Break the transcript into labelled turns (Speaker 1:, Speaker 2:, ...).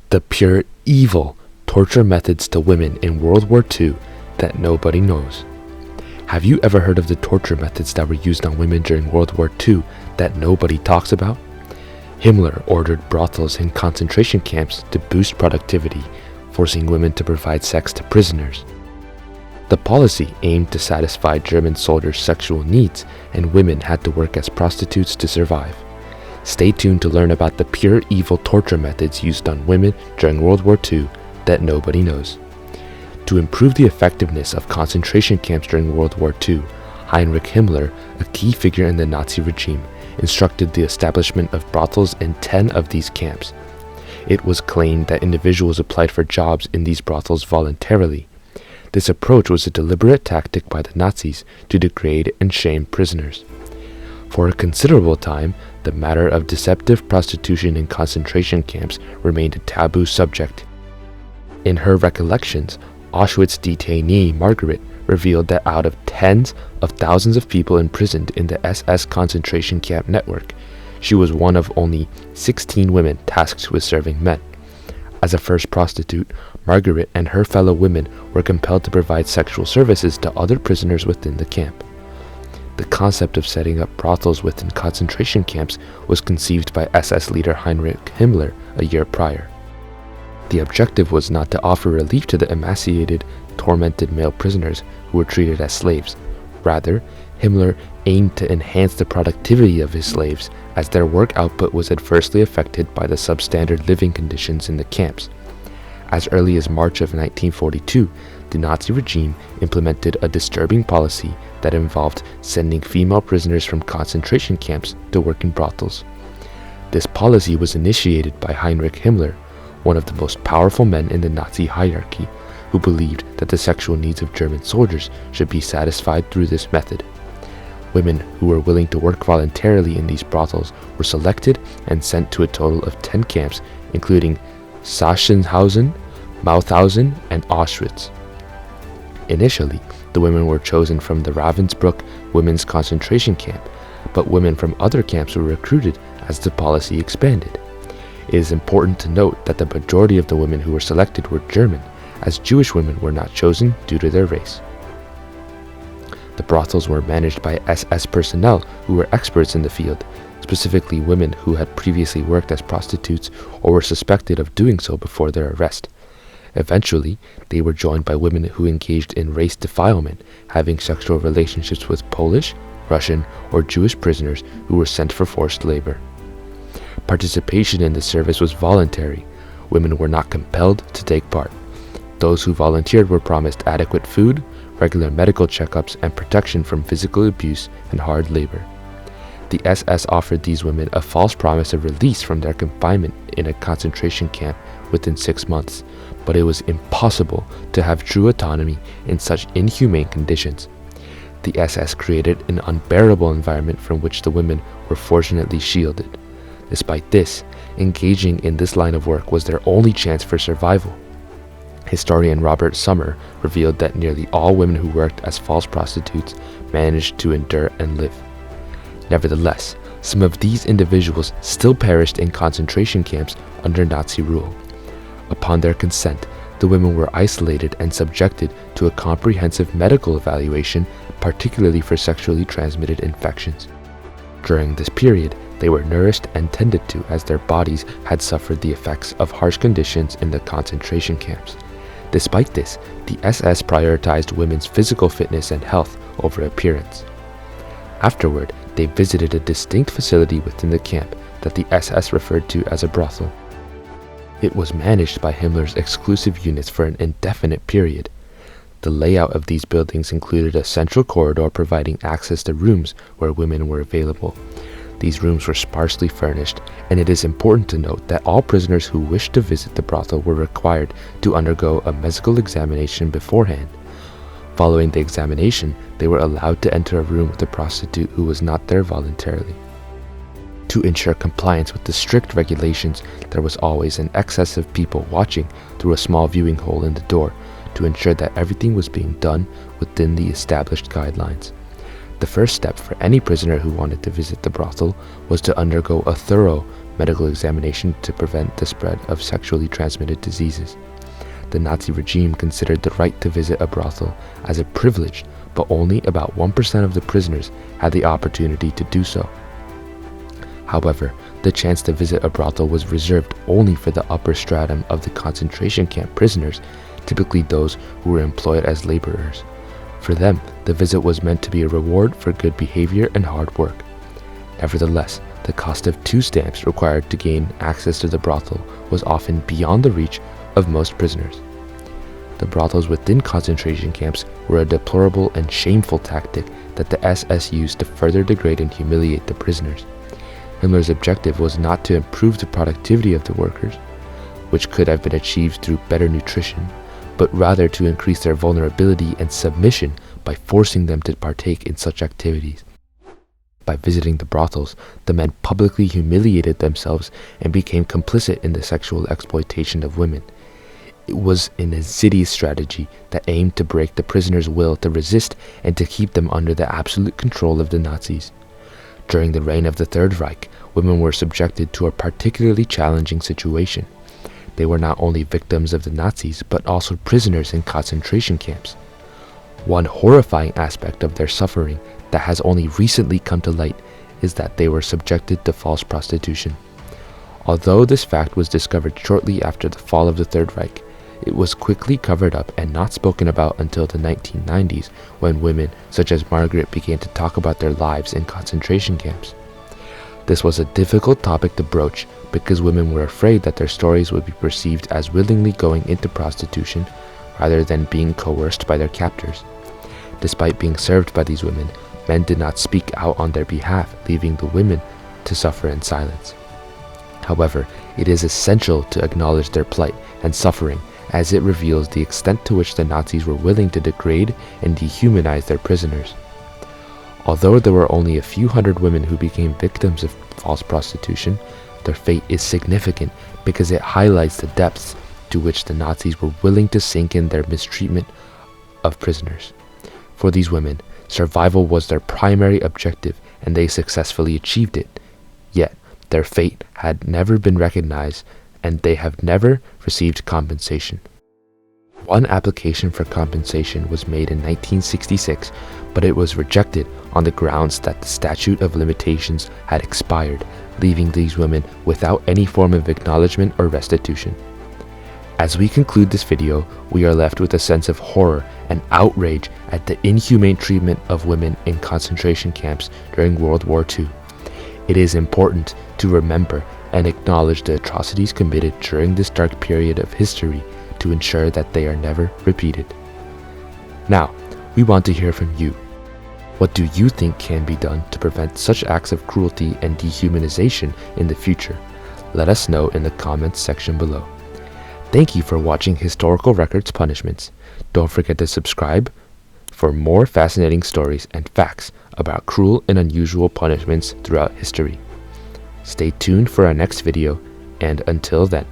Speaker 1: The pure evil torture methods to women in World War II that nobody knows. Have you ever heard of the torture methods that were used on women during World War II that nobody talks about? Himmler ordered brothels in concentration camps to boost productivity, forcing women to provide sex to prisoners. The policy aimed to satisfy German soldiers' sexual needs, and women had to work as prostitutes to survive. Stay tuned to learn about the pure evil torture methods used on women during World War II that nobody knows. To improve the effectiveness of concentration camps during World War II, Heinrich Himmler, a key figure in the Nazi regime, instructed the establishment of brothels in 10 of these camps. It was claimed that individuals applied for jobs in these brothels voluntarily. This approach was a deliberate tactic by the Nazis to degrade and shame prisoners. For a considerable time, the matter of deceptive prostitution in concentration camps remained a taboo subject. In her recollections, Auschwitz detainee Margaret revealed that out of tens of thousands of people imprisoned in the SS concentration camp network, she was one of only 16 women tasked with serving men. As a first prostitute, Margaret and her fellow women were compelled to provide sexual services to other prisoners within the camp. The concept of setting up brothels within concentration camps was conceived by SS leader Heinrich Himmler a year prior. The objective was not to offer relief to the emaciated, tormented male prisoners who were treated as slaves. Rather, Himmler aimed to enhance the productivity of his slaves, as their work output was adversely affected by the substandard living conditions in the camps. As early as March of 1942, the Nazi regime implemented a disturbing policy that involved sending female prisoners from concentration camps to work in brothels. This policy was initiated by Heinrich Himmler, one of the most powerful men in the Nazi hierarchy, who believed that the sexual needs of German soldiers should be satisfied through this method. Women who were willing to work voluntarily in these brothels were selected and sent to a total of 10 camps, including Sachsenhausen, Mauthausen, and Auschwitz. Initially, the women were chosen from the Ravensbrück women's concentration camp, but women from other camps were recruited as the policy expanded. It is important to note that the majority of the women who were selected were German, as Jewish women were not chosen due to their race. The brothels were managed by SS personnel who were experts in the field, specifically women who had previously worked as prostitutes or were suspected of doing so before their arrest. Eventually, they were joined by women who engaged in race defilement, having sexual relationships with Polish, Russian, or Jewish prisoners who were sent for forced labor. Participation in the service was voluntary. Women were not compelled to take part. Those who volunteered were promised adequate food, regular medical checkups, and protection from physical abuse and hard labor. The SS offered these women a false promise of release from their confinement in a concentration camp within 6 months, but it was impossible to have true autonomy in such inhumane conditions. The SS created an unbearable environment from which the women were fortunately shielded. Despite this, engaging in this line of work was their only chance for survival. Historian Robert Sommer revealed that nearly all women who worked as false prostitutes managed to endure and live. Nevertheless, some of these individuals still perished in concentration camps under Nazi rule. Upon their consent, the women were isolated and subjected to a comprehensive medical evaluation, particularly for sexually transmitted infections. During this period, they were nourished and tended to, as their bodies had suffered the effects of harsh conditions in the concentration camps. Despite this, the SS prioritized women's physical fitness and health over appearance. Afterward, they visited a distinct facility within the camp that the SS referred to as a brothel. It was managed by Himmler's exclusive units for an indefinite period. The layout of these buildings included a central corridor providing access to rooms where women were available. These rooms were sparsely furnished, and it is important to note that all prisoners who wished to visit the brothel were required to undergo a medical examination beforehand. Following the examination, they were allowed to enter a room with a prostitute who was not there voluntarily. To ensure compliance with the strict regulations, there was always an excess of people watching through a small viewing hole in the door to ensure that everything was being done within the established guidelines. The first step for any prisoner who wanted to visit the brothel was to undergo a thorough medical examination to prevent the spread of sexually transmitted diseases. The Nazi regime considered the right to visit a brothel as a privilege, but only about 1% of the prisoners had the opportunity to do so. However, the chance to visit a brothel was reserved only for the upper stratum of the concentration camp prisoners, typically those who were employed as laborers. For them, the visit was meant to be a reward for good behavior and hard work. Nevertheless, the cost of 2 stamps required to gain access to the brothel was often beyond the reach of most prisoners. The brothels within concentration camps were a deplorable and shameful tactic that the SS used to further degrade and humiliate the prisoners. Himmler's objective was not to improve the productivity of the workers, which could have been achieved through better nutrition, but rather to increase their vulnerability and submission by forcing them to partake in such activities. By visiting the brothels, the men publicly humiliated themselves and became complicit in the sexual exploitation of women. It was an insidious strategy that aimed to break the prisoners' will to resist and to keep them under the absolute control of the Nazis. During the reign of the Third Reich, women were subjected to a particularly challenging situation. They were not only victims of the Nazis, but also prisoners in concentration camps. One horrifying aspect of their suffering that has only recently come to light is that they were subjected to false prostitution. Although this fact was discovered shortly after the fall of the Third Reich, it was quickly covered up and not spoken about until the 1990s, when women such as Margaret began to talk about their lives in concentration camps. This was a difficult topic to broach because women were afraid that their stories would be perceived as willingly going into prostitution rather than being coerced by their captors. Despite being served by these women, men did not speak out on their behalf, leaving the women to suffer in silence. However, it is essential to acknowledge their plight and suffering, as it reveals the extent to which the Nazis were willing to degrade and dehumanize their prisoners. Although there were only a few hundred women who became victims of false prostitution, their fate is significant because it highlights the depths to which the Nazis were willing to sink in their mistreatment of prisoners. For these women, survival was their primary objective, and they successfully achieved it. Yet, their fate had never been recognized, and they have never received compensation. One application for compensation was made in 1966, but it was rejected on the grounds that the statute of limitations had expired, leaving these women without any form of acknowledgement or restitution. As we conclude this video, we are left with a sense of horror and outrage at the inhumane treatment of women in concentration camps during World War II. It is important to remember and acknowledge the atrocities committed during this dark period of history to ensure that they are never repeated. Now, we want to hear from you. What do you think can be done to prevent such acts of cruelty and dehumanization in the future? Let us know in the comments section below. Thank you for watching Historical Records Punishments. Don't forget to subscribe for more fascinating stories and facts about cruel and unusual punishments throughout history. Stay tuned for our next video, and until then,